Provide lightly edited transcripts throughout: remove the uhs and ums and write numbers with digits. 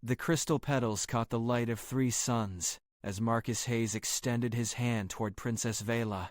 The crystal petals caught the light of 3 suns as Marcus Hayes extended his hand toward Princess Vela.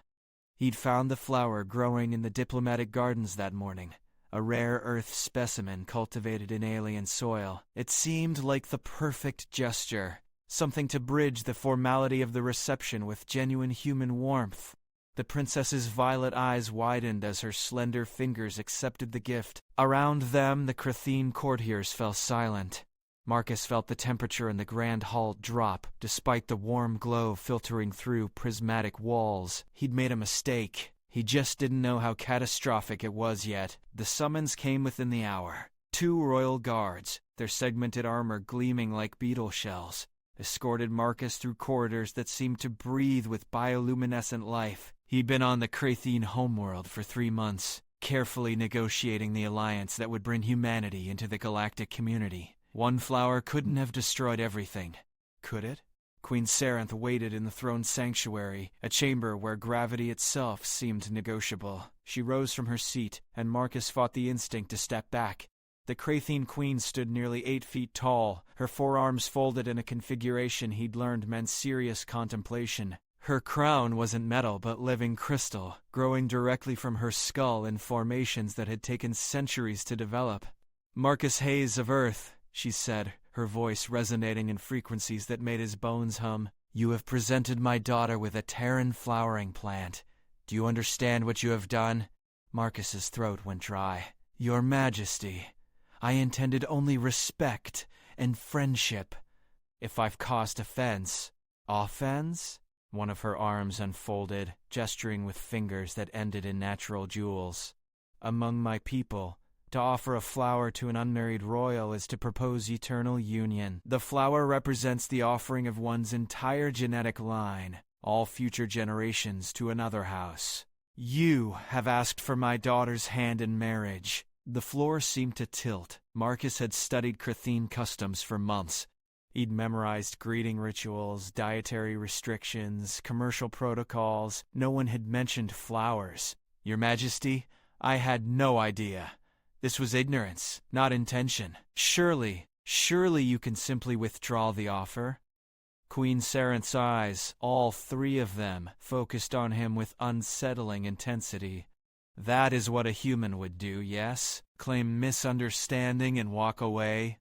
He'd found the flower growing in the diplomatic gardens that morning, a rare earth specimen cultivated in alien soil. It seemed like the perfect gesture, something to bridge the formality of the reception with genuine human warmth. The princess's violet eyes widened as her slender fingers accepted the gift. Around them, the Crathine courtiers fell silent. Marcus felt the temperature in the grand hall drop, despite the warm glow filtering through prismatic walls. He'd made a mistake. He just didn't know how catastrophic it was yet. The summons came within the hour. 2 royal guards, their segmented armor gleaming like beetle shells, escorted Marcus through corridors that seemed to breathe with bioluminescent life. He'd been on the Crathine homeworld for 3 months, carefully negotiating the alliance that would bring humanity into the galactic community. One flower couldn't have destroyed everything, could it? Queen Sarenth waited in the throne sanctuary, a chamber where gravity itself seemed negotiable. She rose from her seat, and Marcus fought the instinct to step back. The Crathine queen stood nearly 8 feet tall, her forearms folded in a configuration he'd learned meant serious contemplation. Her crown wasn't metal but living crystal, growing directly from her skull in formations that had taken centuries to develop. "Marcus Hayes of Earth," she said, her voice resonating in frequencies that made his bones hum. "You have presented my daughter with a Terran flowering plant. Do you understand what you have done?" Marcus's throat went dry. "Your Majesty, I intended only respect and friendship. If I've caused offense..." "Offense?" One of her arms unfolded, gesturing with fingers that ended in natural jewels. "Among my people, to offer a flower to an unmarried royal is to propose eternal union. The flower represents the offering of one's entire genetic line, all future generations to another house. You have asked for my daughter's hand in marriage." The floor seemed to tilt. Marcus had studied Crathine customs for months. He'd memorized greeting rituals, dietary restrictions, commercial protocols. No one had mentioned flowers. "Your Majesty, I had no idea. This was ignorance, not intention. Surely you can simply withdraw the offer." Queen Sarenth's eyes, all 3 of them, focused on him with unsettling intensity. "That is what a human would do, yes? Claim misunderstanding and walk away?"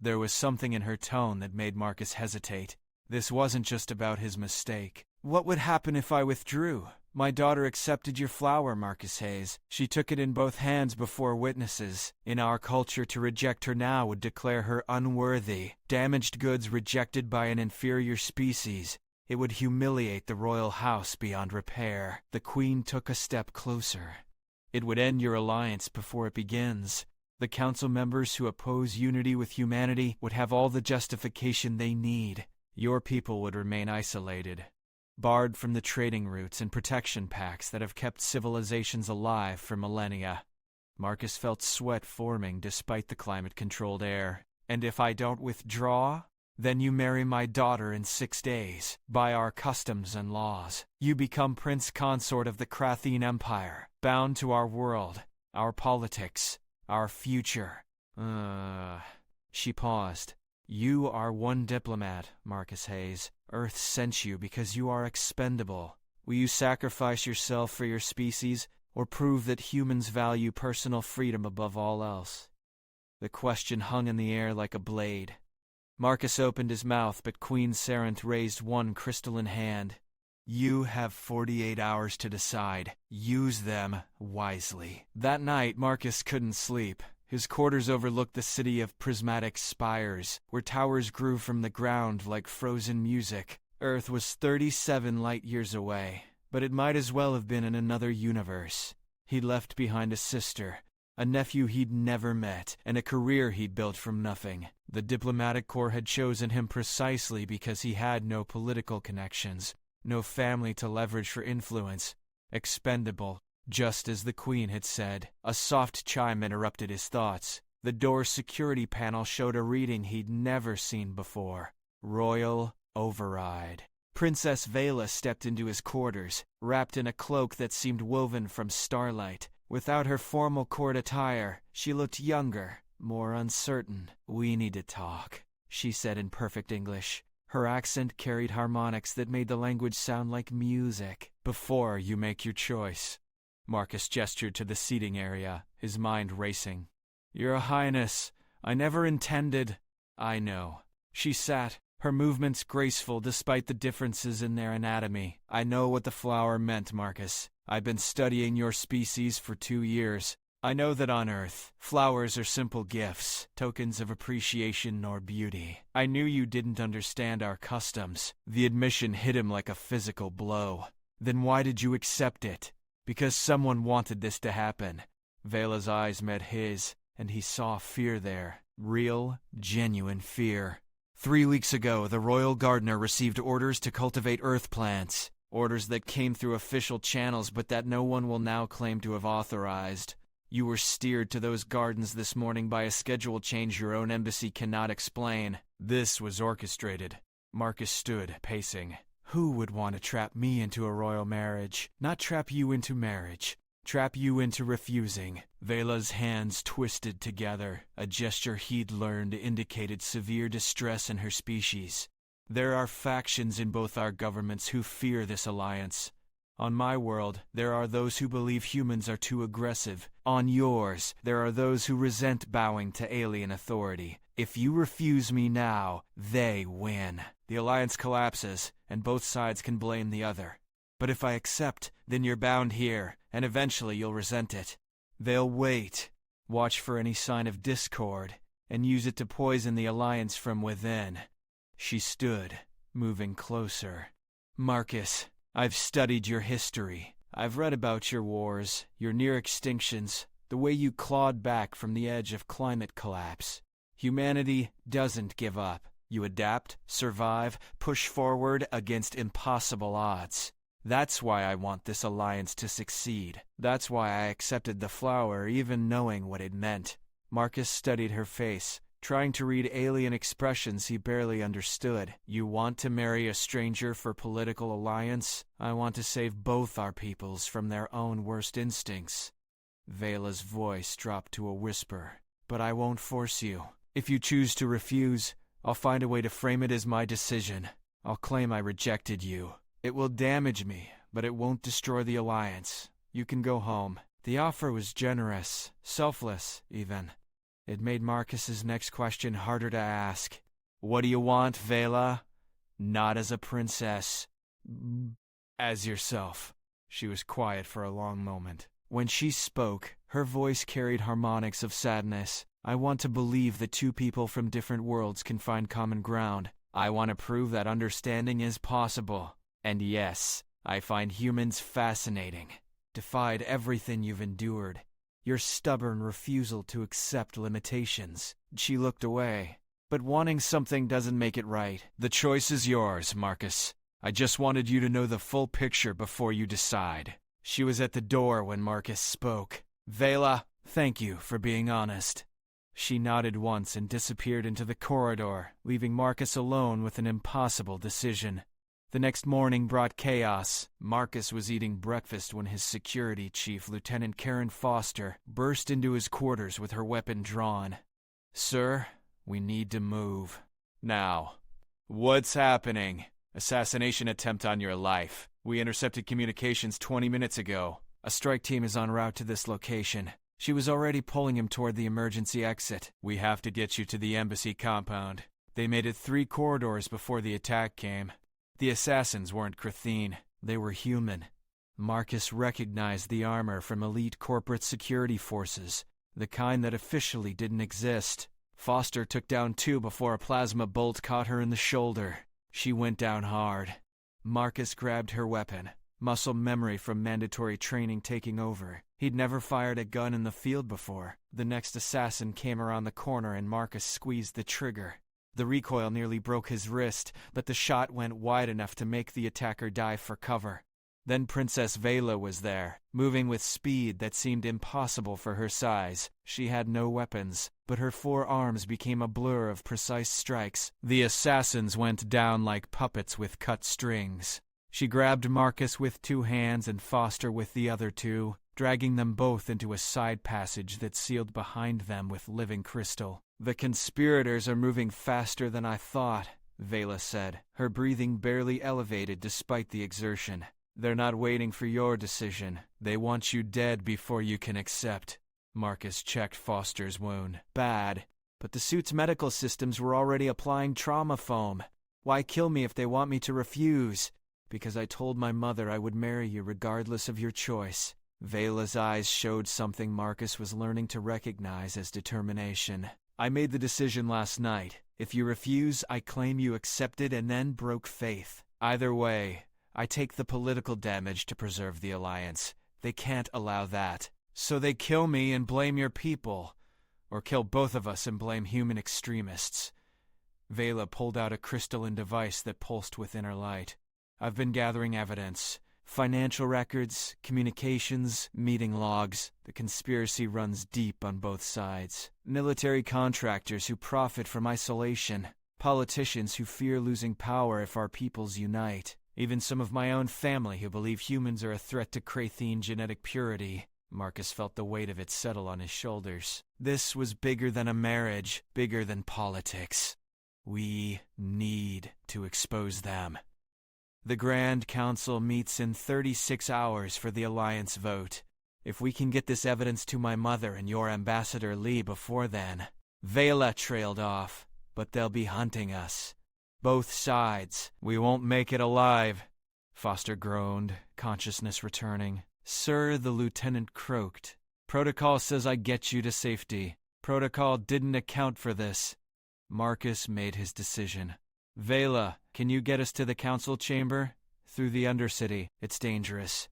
There was something in her tone that made Marcus hesitate. This wasn't just about his mistake. "What would happen if I withdrew? My daughter accepted your flower, Marcus Hayes. She took it in both hands before witnesses. In our culture, to reject her now would declare her unworthy. Damaged goods rejected by an inferior species. It would humiliate the royal house beyond repair." The queen took a step closer. "It would end your alliance before it begins. The council members who oppose unity with humanity would have all the justification they need. Your people would remain isolated, barred from the trading routes and protection pacts that have kept civilizations alive for millennia." Marcus felt sweat forming despite the climate-controlled air. "And if I don't withdraw? Then you marry my daughter in 6 days, by our customs and laws. You become prince consort of the Crathine Empire, bound to our world, our politics, our future." She paused. "You are one diplomat, Marcus Hayes. Earth sent you because you are expendable. Will you sacrifice yourself for your species, or prove that humans value personal freedom above all else?" The question hung in the air like a blade. Marcus opened his mouth, but Queen Sarenth raised one crystalline hand. "You have 48 hours to decide. Use them wisely." That night, Marcus couldn't sleep. His quarters overlooked the city of prismatic spires, where towers grew from the ground like frozen music. Earth was 37 light-years away, but it might as well have been in another universe. He'd left behind a sister, a nephew he'd never met, and a career he'd built from nothing. The diplomatic corps had chosen him precisely because he had no political connections, no family to leverage for influence. Expendable, just as the queen had said. A soft chime interrupted his thoughts. The door's security panel showed a reading he'd never seen before. Royal Override. Princess Vela stepped into his quarters, wrapped in a cloak that seemed woven from starlight. Without her formal court attire, she looked younger, more uncertain. "We need to talk." she said in perfect English. Her accent carried harmonics that made the language sound like music. Before you make your choice. Marcus gestured to the seating area, his mind racing. Your Highness, I never intended. I know. She sat, her movements graceful despite the differences in their anatomy. I know what the flower meant, Marcus. I've been studying your species for 2 years. I know that on Earth, flowers are simple gifts, tokens of appreciation or beauty. I knew you didn't understand our customs. The admission hit him like a physical blow. Then why did you accept it? Because someone wanted this to happen. Vela's eyes met his, and he saw fear there. Real, genuine fear. 3 weeks ago, the royal gardener received orders to cultivate earth plants. Orders that came through official channels but that no one will now claim to have authorized. You were steered to those gardens this morning by a schedule change your own embassy cannot explain. This was orchestrated. Marcus stood, pacing. Who would want to trap me into a royal marriage? Not trap you into marriage. Trap you into refusing. Vela's hands twisted together. A gesture he'd learned indicated severe distress in her species. There are factions in both our governments who fear this alliance. On my world, there are those who believe humans are too aggressive. On yours, there are those who resent bowing to alien authority. If you refuse me now, they win. The alliance collapses, and both sides can blame the other. But if I accept, then you're bound here, and eventually you'll resent it. They'll wait, watch for any sign of discord, and use it to poison the alliance from within. She stood, moving closer. Marcus, I've studied your history. I've read about your wars, your near extinctions, the way you clawed back from the edge of climate collapse. Humanity doesn't give up. You adapt, survive, push forward against impossible odds. That's why I want this alliance to succeed. That's why I accepted the flower even knowing what it meant. Marcus studied her face, trying to read alien expressions he barely understood. You want to marry a stranger for political alliance? I want to save both our peoples from their own worst instincts. Vela's voice dropped to a whisper. But I won't force you. If you choose to refuse, I'll find a way to frame it as my decision. I'll claim I rejected you. It will damage me, but it won't destroy the alliance. You can go home. The offer was generous, selfless, even. It made Marcus's next question harder to ask. What do you want, Vela? Not as a princess. As yourself. She was quiet for a long moment. When she spoke, her voice carried harmonics of sadness. I want to believe that two people from different worlds can find common ground. I want to prove that understanding is possible. And yes, I find humans fascinating. Defied everything you've endured. Your stubborn refusal to accept limitations. She looked away. But wanting something doesn't make it right. The choice is yours, Marcus. I just wanted you to know the full picture before you decide. She was at the door when Marcus spoke. Vela, thank you for being honest. She nodded once and disappeared into the corridor, leaving Marcus alone with an impossible decision. The next morning brought chaos. Marcus was eating breakfast when his security chief, Lieutenant Karen Foster, burst into his quarters with her weapon drawn. Sir, we need to move. Now. What's happening? Assassination attempt on your life. We intercepted communications 20 minutes ago. A strike team is en route to this location. She was already pulling him toward the emergency exit. We have to get you to the embassy compound. They made it 3 corridors before the attack came. The assassins weren't Kratheen. They were human. Marcus recognized the armor from elite corporate security forces, the kind that officially didn't exist. Foster took down 2 before a plasma bolt caught her in the shoulder. She went down hard. Marcus grabbed her weapon, muscle memory from mandatory training taking over. He'd never fired a gun in the field before. The next assassin came around the corner and Marcus squeezed the trigger. The recoil nearly broke his wrist, but the shot went wide enough to make the attacker dive for cover. Then Princess Vela was there, moving with speed that seemed impossible for her size. She had no weapons, but her 4 arms became a blur of precise strikes. The assassins went down like puppets with cut strings. She grabbed Marcus with 2 hands and Foster with the other 2, dragging them both into a side passage that sealed behind them with living crystal. The conspirators are moving faster than I thought, Vela said, her breathing barely elevated despite the exertion. They're not waiting for your decision. They want you dead before you can accept. Marcus checked Foster's wound. Bad, but the suit's medical systems were already applying trauma foam. Why kill me if they want me to refuse? Because I told my mother I would marry you regardless of your choice. Vela's eyes showed something Marcus was learning to recognize as determination. I made the decision last night. If you refuse, I claim you accepted and then broke faith. Either way, I take the political damage to preserve the alliance. They can't allow that. So they kill me and blame your people. Or kill both of us and blame human extremists. Vela pulled out a crystalline device that pulsed with inner light. I've been gathering evidence. Financial records, communications, meeting logs. The conspiracy runs deep on both sides. Military contractors who profit from isolation. Politicians who fear losing power if our peoples unite. Even some of my own family who believe humans are a threat to Krathene genetic purity. Marcus felt the weight of it settle on his shoulders. This was bigger than a marriage, bigger than politics. We need to expose them. The Grand Council meets in 36 hours for the Alliance vote. If we can get this evidence to my mother and your Ambassador Lee before then. Vela trailed off, but they'll be hunting us. Both sides. We won't make it alive. Foster groaned, consciousness returning. Sir, the lieutenant croaked. Protocol says I get you to safety. Protocol didn't account for this. Marcus made his decision. Vela, can you get us to the council chamber? Through the Undercity. It's dangerous.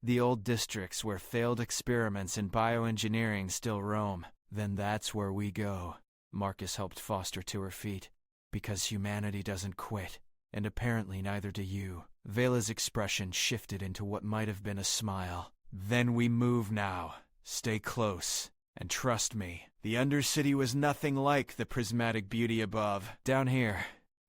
The old districts where failed experiments in bioengineering still roam. Then that's where we go. Marcus helped Foster to her feet. Because humanity doesn't quit. And apparently neither do you. Vela's expression shifted into what might have been a smile. Then we move now. Stay close. And trust me, the Undercity was nothing like the prismatic beauty above. Down here,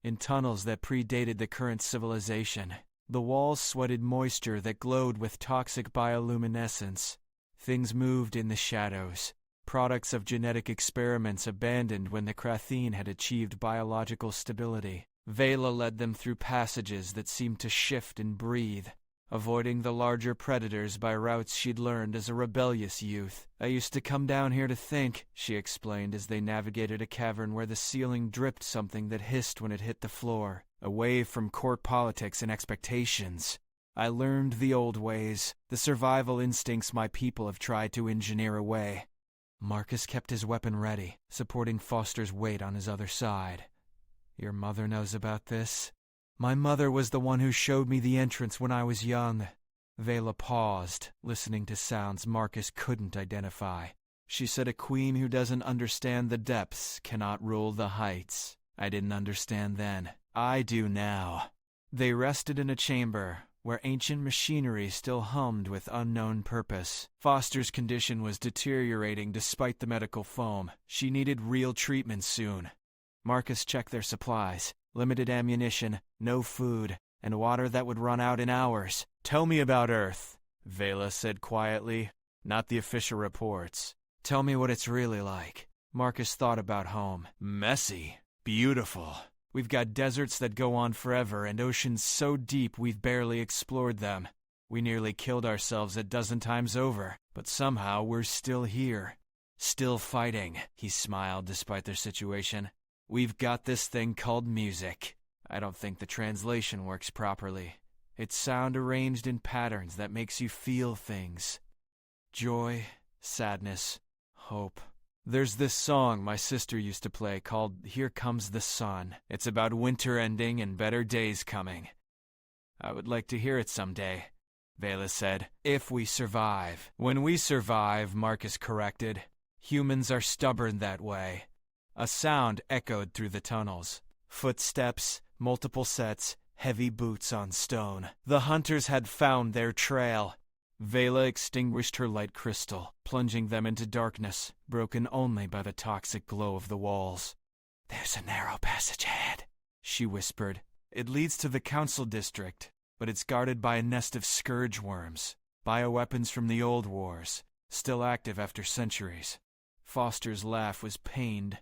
in tunnels that predated the current civilization, the walls sweated moisture that glowed with toxic bioluminescence. Things moved in the shadows, products of genetic experiments abandoned when the Krathene had achieved biological stability. Vela led them through passages that seemed to shift and breathe, avoiding the larger predators by routes she'd learned as a rebellious youth. I used to come down here to think, she explained as they navigated a cavern where the ceiling dripped something that hissed when it hit the floor, away from court politics and expectations. I learned the old ways, the survival instincts my people have tried to engineer away. Marcus kept his weapon ready, supporting Foster's weight on his other side. Your mother knows about this? My mother was the one who showed me the entrance when I was young. Vela paused, listening to sounds Marcus couldn't identify. She said a queen who doesn't understand the depths cannot rule the heights. I didn't understand then. I do now. They rested in a chamber where ancient machinery still hummed with unknown purpose. Foster's condition was deteriorating despite the medical foam. She needed real treatment soon. Marcus checked their supplies. Limited ammunition, no food, and water that would run out in hours. Tell me about Earth, Vela said quietly. Not the official reports. Tell me what it's really like. Marcus thought about home. Messy. Beautiful. We've got deserts that go on forever and oceans so deep we've barely explored them. We nearly killed ourselves a dozen times over, but somehow we're still here. Still fighting, he smiled despite their situation. We've got this thing called music. I don't think the translation works properly. It's sound arranged in patterns that makes you feel things. Joy, sadness, hope. There's this song my sister used to play called Here Comes the Sun. It's about winter ending and better days coming. I would like to hear it someday, Vela said. If we survive. When we survive, Marcus corrected. Humans are stubborn that way. A sound echoed through the tunnels. Footsteps, multiple sets, heavy boots on stone. The hunters had found their trail. Vela extinguished her light crystal, plunging them into darkness, broken only by the toxic glow of the walls. There's a narrow passage ahead, she whispered. It leads to the council district, but it's guarded by a nest of scourge worms, bioweapons from the old wars, still active after centuries. Foster's laugh was pained.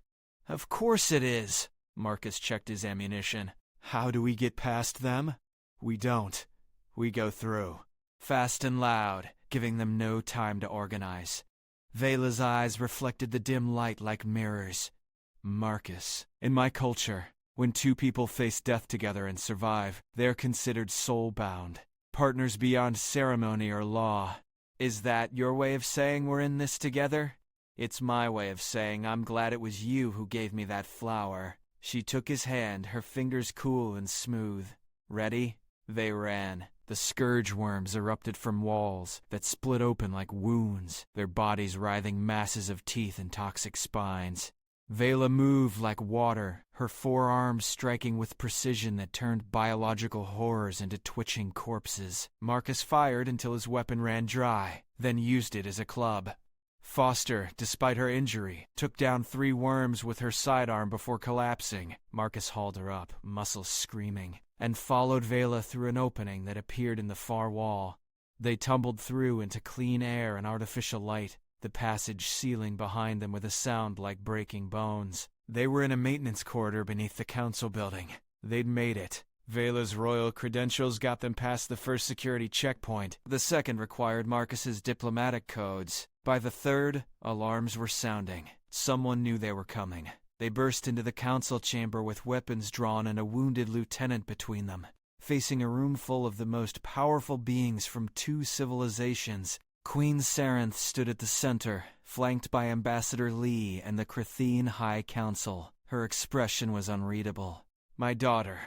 Of course it is. Marcus checked his ammunition. How do we get past them? We don't. We go through. Fast and loud, giving them no time to organize. Vela's eyes reflected the dim light like mirrors. Marcus, in my culture, when two people face death together and survive, they're considered soul-bound, partners beyond ceremony or law. Is that your way of saying we're in this together? It's my way of saying I'm glad it was you who gave me that flower. She took his hand, her fingers cool and smooth. Ready? They ran. The scourge worms erupted from walls that split open like wounds, their bodies writhing masses of teeth and toxic spines. Vela moved like water, her forearms striking with precision that turned biological horrors into twitching corpses. Marcus fired until his weapon ran dry, then used it as a club. Foster, despite her injury, took down 3 worms with her sidearm before collapsing. Marcus hauled her up, muscles screaming, and followed Vela through an opening that appeared in the far wall. They tumbled through into clean air and artificial light, the passage sealing behind them with a sound like breaking bones. They were in a maintenance corridor beneath the council building. They'd made it. Vela's royal credentials got them past the first security checkpoint. The second required Marcus's diplomatic codes. By the third, alarms were sounding. Someone knew they were coming. They burst into the council chamber with weapons drawn and a wounded lieutenant between them. Facing a room full of the most powerful beings from 2 civilizations, Queen Sarenth stood at the center, flanked by Ambassador Lee and the Kratheen High Council. Her expression was unreadable. My daughter,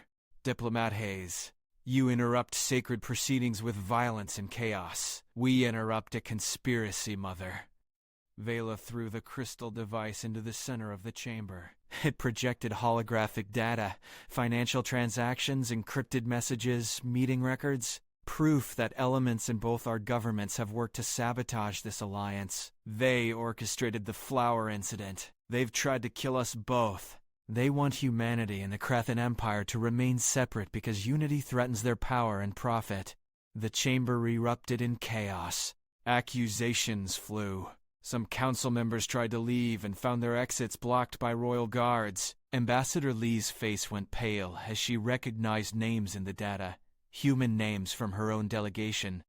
Diplomat Hayes, you interrupt sacred proceedings with violence and chaos. We interrupt a conspiracy, Mother. Vela threw the crystal device into the center of the chamber. It projected holographic data, financial transactions, encrypted messages, meeting records. Proof that elements in both our governments have worked to sabotage this alliance. They orchestrated the flower incident. They've tried to kill us both. They want humanity and the Krathen Empire to remain separate because unity threatens their power and profit. The chamber erupted in chaos. Accusations flew. Some council members tried to leave and found their exits blocked by royal guards. Ambassador Lee's face went pale as she recognized names in the data. Human names from her own delegation.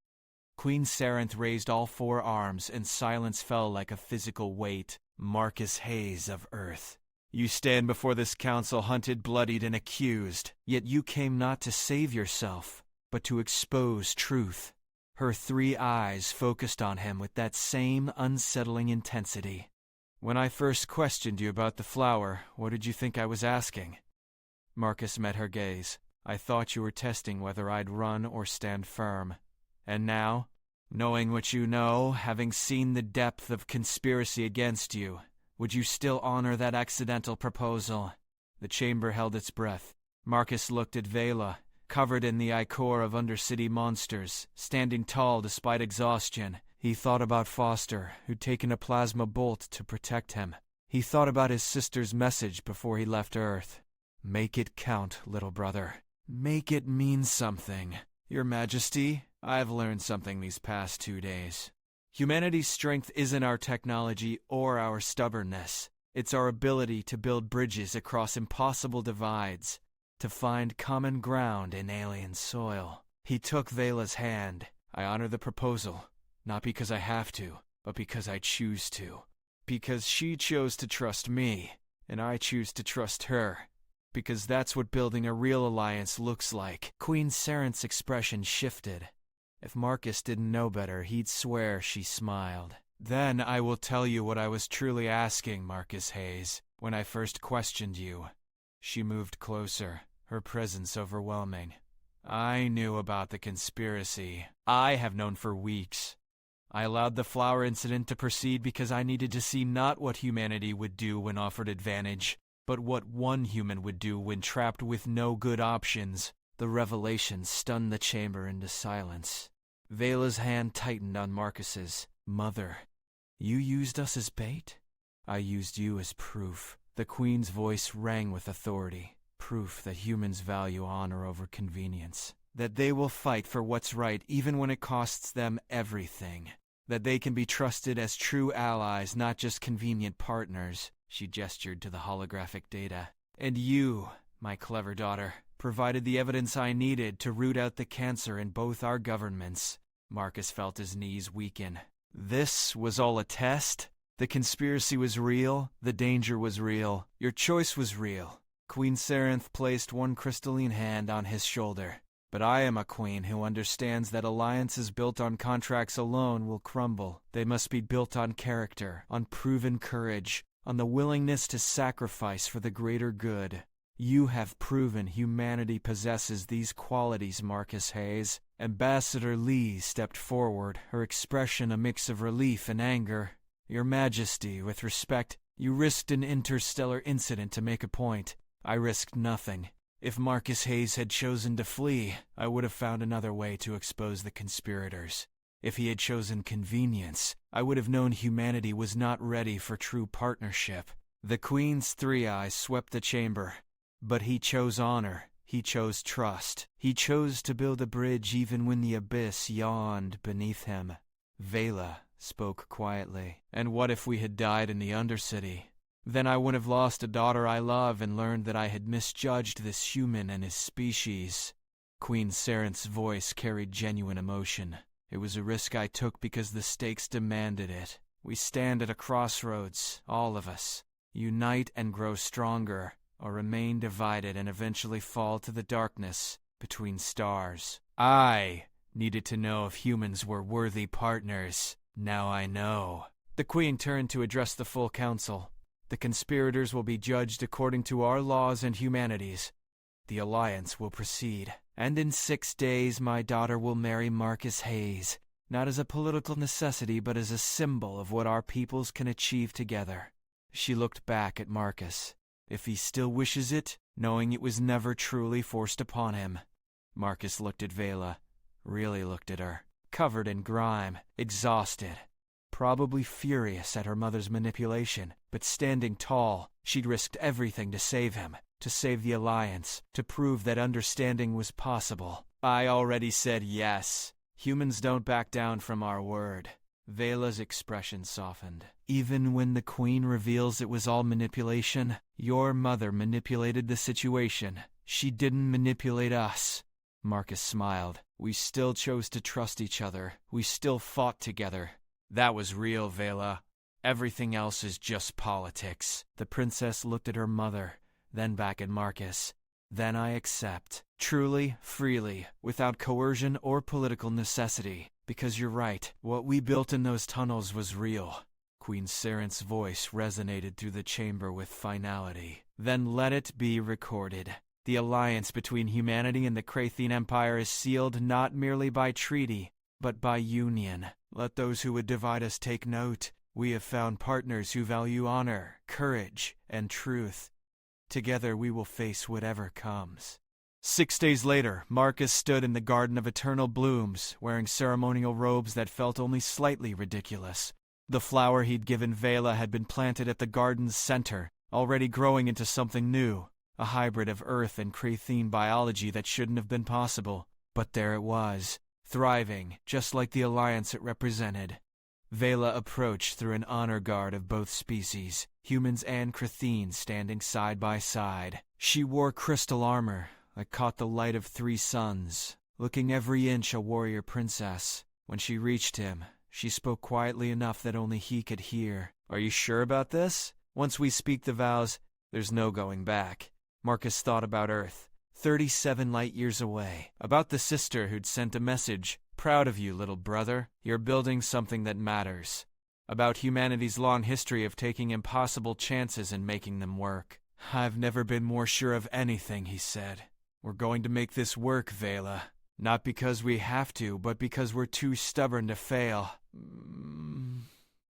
Queen Sarenth raised all 4 arms and silence fell like a physical weight. Marcus Hayes of Earth. You stand before this council hunted, bloodied, and accused, yet you came not to save yourself, but to expose truth. Her 3 eyes focused on him with that same unsettling intensity. When I first questioned you about the flower, what did you think I was asking? Marcus met her gaze. I thought you were testing whether I'd run or stand firm. And now, knowing what you know, having seen the depth of conspiracy against you, would you still honor that accidental proposal? The chamber held its breath. Marcus looked at Vela, covered in the ichor of undercity monsters, standing tall despite exhaustion. He thought about Foster, who'd taken a plasma bolt to protect him. He thought about his sister's message before he left Earth. Make it count, little brother. Make it mean something. Your Majesty, I've learned something these past 2 days. Humanity's strength isn't our technology or our stubbornness. It's our ability to build bridges across impossible divides, to find common ground in alien soil. He took Vela's hand. I honor the proposal, not because I have to, but because I choose to. Because she chose to trust me, and I choose to trust her. Because that's what building a real alliance looks like. Queen Sarenth's expression shifted. If Marcus didn't know better, he'd swear she smiled. Then I will tell you what I was truly asking, Marcus Hayes, when I first questioned you. She moved closer, her presence overwhelming. I knew about the conspiracy. I have known for weeks. I allowed the flower incident to proceed because I needed to see not what humanity would do when offered advantage, but what one human would do when trapped with no good options. The revelation stunned the chamber into silence. Vela's hand tightened on Marcus's. Mother, you used us as bait? I used you as proof. The Queen's voice rang with authority. Proof that humans value honor over convenience. That they will fight for what's right even when it costs them everything. That they can be trusted as true allies, not just convenient partners. She gestured to the holographic data. And you, my clever daughter, provided the evidence I needed to root out the cancer in both our governments. Marcus felt his knees weaken. This was all a test? The conspiracy was real, the danger was real, your choice was real. Queen Sarenth placed one crystalline hand on his shoulder. But I am a queen who understands that alliances built on contracts alone will crumble. They must be built on character, on proven courage, on the willingness to sacrifice for the greater good. You have proven humanity possesses these qualities, Marcus Hayes. Ambassador Lee stepped forward, her expression a mix of relief and anger. Your Majesty, with respect, you risked an interstellar incident to make a point. I risked nothing. If Marcus Hayes had chosen to flee, I would have found another way to expose the conspirators. If he had chosen convenience, I would have known humanity was not ready for true partnership. The Queen's three eyes swept the chamber. But he chose honor. He chose trust. He chose to build a bridge even when the abyss yawned beneath him. Vela spoke quietly. And what if we had died in the Undercity? Then I would have lost a daughter I love and learned that I had misjudged this human and his species. Queen Sarenth's voice carried genuine emotion. It was a risk I took because the stakes demanded it. We stand at a crossroads, all of us. Unite and grow stronger, or remain divided and eventually fall to the darkness between stars. I needed to know if humans were worthy partners. Now I know. The Queen turned to address the full council. The conspirators will be judged according to our laws and humanities. The alliance will proceed. And in 6 days my daughter will marry Marcus Hayes, not as a political necessity but as a symbol of what our peoples can achieve together. She looked back at Marcus. If he still wishes it, knowing it was never truly forced upon him. Marcus looked at Vela, really looked at her, covered in grime, exhausted. Probably furious at her mother's manipulation, but standing tall, she'd risked everything to save him, to save the alliance, to prove that understanding was possible. I already said yes. Humans don't back down from our word. Vela's expression softened. Even when the Queen reveals it was all manipulation, your mother manipulated the situation. She didn't manipulate us. Marcus smiled. We still chose to trust each other. We still fought together. That was real, Vela. Everything else is just politics. The princess looked at her mother, then back at Marcus. Then I accept. Truly, freely, without coercion or political necessity. Because you're right, what we built in those tunnels was real. Queen Sarenth's voice resonated through the chamber with finality. Then let it be recorded. The alliance between humanity and the Crathian Empire is sealed not merely by treaty, but by union. Let those who would divide us take note. We have found partners who value honor, courage, and truth. Together we will face whatever comes. 6 days later, Marcus stood in the Garden of Eternal Blooms, wearing ceremonial robes that felt only slightly ridiculous. The flower he'd given Vela had been planted at the garden's center, already growing into something new, a hybrid of Earth and Crathian biology that shouldn't have been possible. But there it was, thriving, just like the alliance it represented. Vela approached through an honor guard of both species, humans and Crathians standing side by side. She wore crystal armor that caught the light of 3 suns, looking every inch a warrior princess. When she reached him, she spoke quietly enough that only he could hear. Are you sure about this? Once we speak the vows, there's no going back. Marcus thought about Earth, 37 light years away, about the sister who'd sent a message. Proud of you, little brother. You're building something that matters. About humanity's long history of taking impossible chances and making them work. I've never been more sure of anything, he said. We're going to make this work, Vela. Not because we have to, but because we're too stubborn to fail.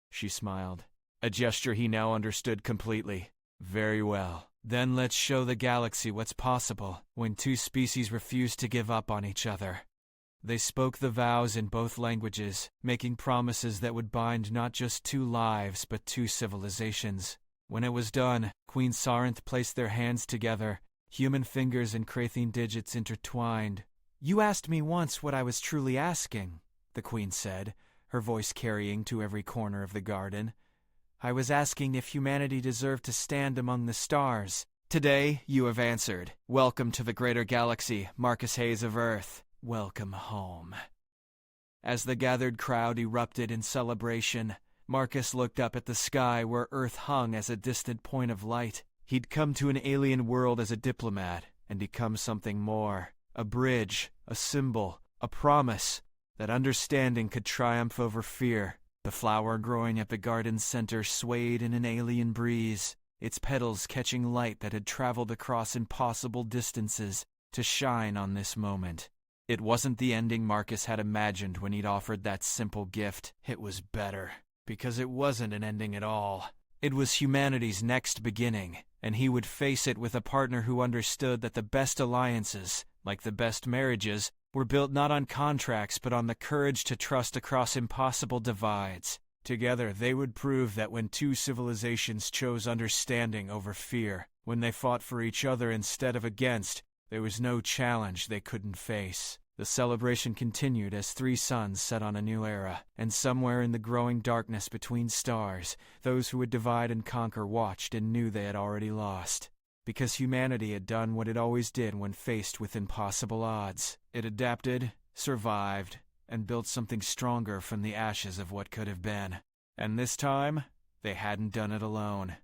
She smiled, a gesture he now understood completely. Very well. Then let's show the galaxy what's possible when 2 species refuse to give up on each other. They spoke the vows in both languages, making promises that would bind not just 2 lives but 2 civilizations. When it was done, Queen Sarenth placed their hands together, human fingers and Crathian digits intertwined. You asked me once what I was truly asking, the Queen said, her voice carrying to every corner of the garden. "I was asking if humanity deserved to stand among the stars. Today, you have answered. Welcome to the greater galaxy, Marcus Hayes of Earth. Welcome home." As the gathered crowd erupted in celebration, Marcus looked up at the sky where Earth hung as a distant point of light. He'd come to an alien world as a diplomat and become something more. A bridge, a symbol, a promise that understanding could triumph over fear. The flower growing at the garden's center swayed in an alien breeze, its petals catching light that had traveled across impossible distances to shine on this moment. It wasn't the ending Marcus had imagined when he'd offered that simple gift. It was better, because it wasn't an ending at all. It was humanity's next beginning, and he would face it with a partner who understood that the best alliances, like the best marriages, were built not on contracts but on the courage to trust across impossible divides. Together, they would prove that when two civilizations chose understanding over fear, when they fought for each other instead of against, there was no challenge they couldn't face. The celebration continued as three suns set on a new era, and somewhere in the growing darkness between stars, those who would divide and conquer watched and knew they had already lost. Because humanity had done what it always did when faced with impossible odds. It adapted, survived, and built something stronger from the ashes of what could have been. And this time, they hadn't done it alone.